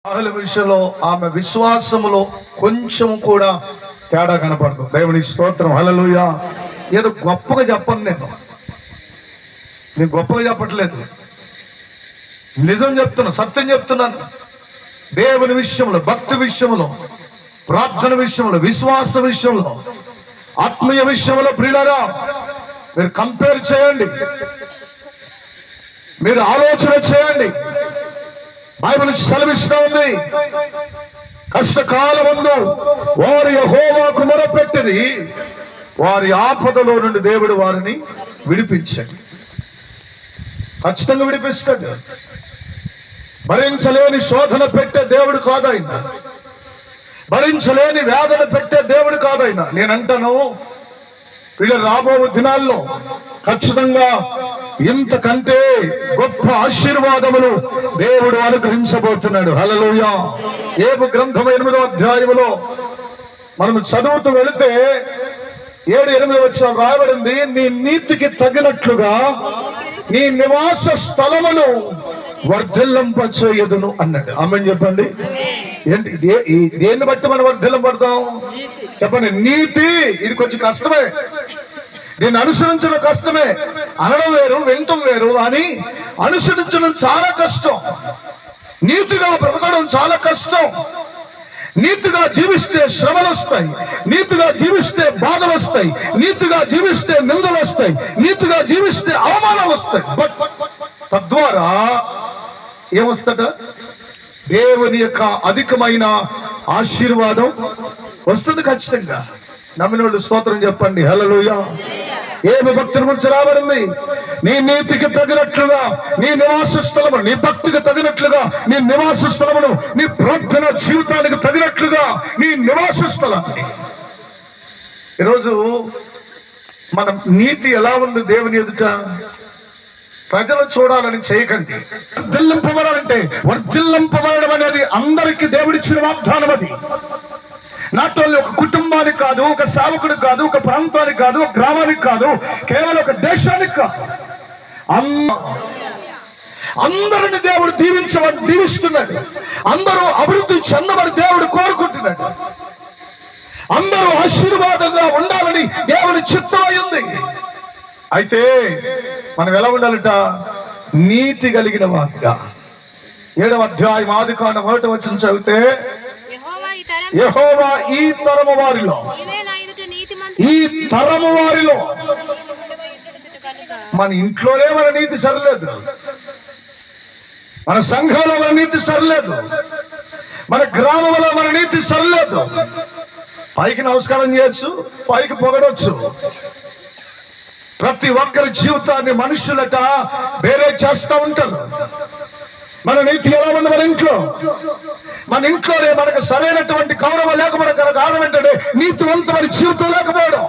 రాహుల విషయంలో ఆమె విశ్వాసములో కొంచెం కూడా తేడా కనపడదు. దేవునికి స్తోత్రం. హల్లెలూయా. ఏదో గొప్పగా చెప్పను, నేను గొప్పగా చెప్పట్లేదు, నిజం చెప్తున్నా, సత్యం చెప్తున్నాను. దేవుని విషయంలో, భక్తి విషయంలో, ప్రార్థన విషయంలో, విశ్వాస విషయంలో, ఆత్మీయ విషయంలో ప్రియులారా మీరు కంపేర్ చేయండి, మీరు ఆలోచన చేయండి. బైబిల్ సెలవిస్తా ఉంది, కష్టకాలమందు వారి యెహోవాకు మొరపెట్టిరి, వారి ఆపదలో నుండి దేవుడు వారిని విడిపించాడు. ఖచ్చితంగా విడిపిస్తాడు. భరించలేని శోధన పెట్టే దేవుడు కాదు ఆయన, భరించలేని వేదన పెట్టే దేవుడు కాదు ఆయన. నేనంటాను వీళ్ళ రాబో దినాల్లో ఖచ్చితంగా ఇంతకంటే గొప్ప ఆశీర్వాదములు దేవుడు అనుగ్రహించబోతున్నాడు. హల్లెలూయా. యోబు గ్రంథం 8వ అధ్యాయములో మనం చదువుతూ వెళితే 7-8 వచనం రాయబడింది, నీ నీతికి తగినట్లుగా నీ నివాస స్థలమును వర్ధిల్లింపచేయుదును అన్నాడు. ఆమేన్ చెప్పండి. ఏంటి దేన్ని బట్టి మనం వర్ధిల్లింపడతాం చెప్పండి? నీతి. ఇది కొంచెం కష్టమే, దీన్ని అనుసరించడం కష్టమే. అనడం వేరు, వినటం వేరు, అని అనుసరించడం చాలా కష్టం. నీతిగా బ్రతకడం చాలా కష్టం. నీతిగా జీవిస్తే శ్రమలు వస్తాయి, నీతిగా జీవిస్తే బాధలు వస్తాయి, నీతిగా జీవిస్తే నిందలు వస్తాయి, నీతిగా జీవిస్తే అవమానాలు వస్తాయి. బట్ తద్వారా ఏమొస్తట? దేవుని యొక్క అధికమైన ఆశీర్వాదం వస్తుంది ఖచ్చితంగా. నమ్మిన వాళ్ళు స్తోత్రం చెప్పండి. హల్లెలూయా. ఏమి భక్తుల గురించి రాబడింది? నీ నీతికి తగినట్లుగా నీ నివాస స్థలము, నీ భక్తికి తగినట్లుగా నీ నివాస స్థలమును, నీ ప్రార్థన జీవితానికి తగినట్లుగా నీ నివాస స్థలాన్ని. ఈరోజు మన నీతి ఎలా ఉంది దేవుని ఎదుట? ప్రజలు చూడాలని చేయకండి. వర్ధిల్లింపబడాలంటే, వర్ధిల్లింపబడడం అనేది అందరికీ దేవుడిచ్చిన వాగ్దానం. అది నాట్ ఓన్లీ ఒక కుటుంబానికి కాదు, ఒక సేవకుడికి కాదు, ఒక ప్రాంతానికి కాదు, ఒక గ్రామానికి కాదు, కేవలం ఒక దేశానికి కాదు, అందరిని దేవుడు దీవిస్తున్నాడు. అందరూ అభివృద్ధి చెందమని దేవుడు కోరుకుంటున్నాడు. అందరూ ఆశీర్వాదంగా ఉండాలని దేవుని చిత్తమై ఉంది. అయితే మనం ఎలా ఉండాలట? నీతి కలిగిన వారిగా. 7వ అధ్యాయం ఆదికాండం 1వ వచనం చదివితే, యెహోవా ఈ తరము వారిలో, ఈ తరము వారిలో, మన ఇంట్లోనే మన నీతి సరిలేదు, మన సంఘంలో మన నీతి సరిలేదు, మన గ్రామంలో మన నీతి సరిలేదు. పైకి నమస్కారం చేయొచ్చు, పైకి పొగడొచ్చు. ప్రతి ఒక్కరి జీవితాన్ని మనుషులట వేరే చేస్తూ ఉంటారు. మన నీతి ఎలా ఉంది? మన ఇంట్లోనే మనకు సరైనటువంటి గౌరవం లేకపోవడం కారణం ఏంటంటే నీతివంతమైన జీవితం లేకపోవడం.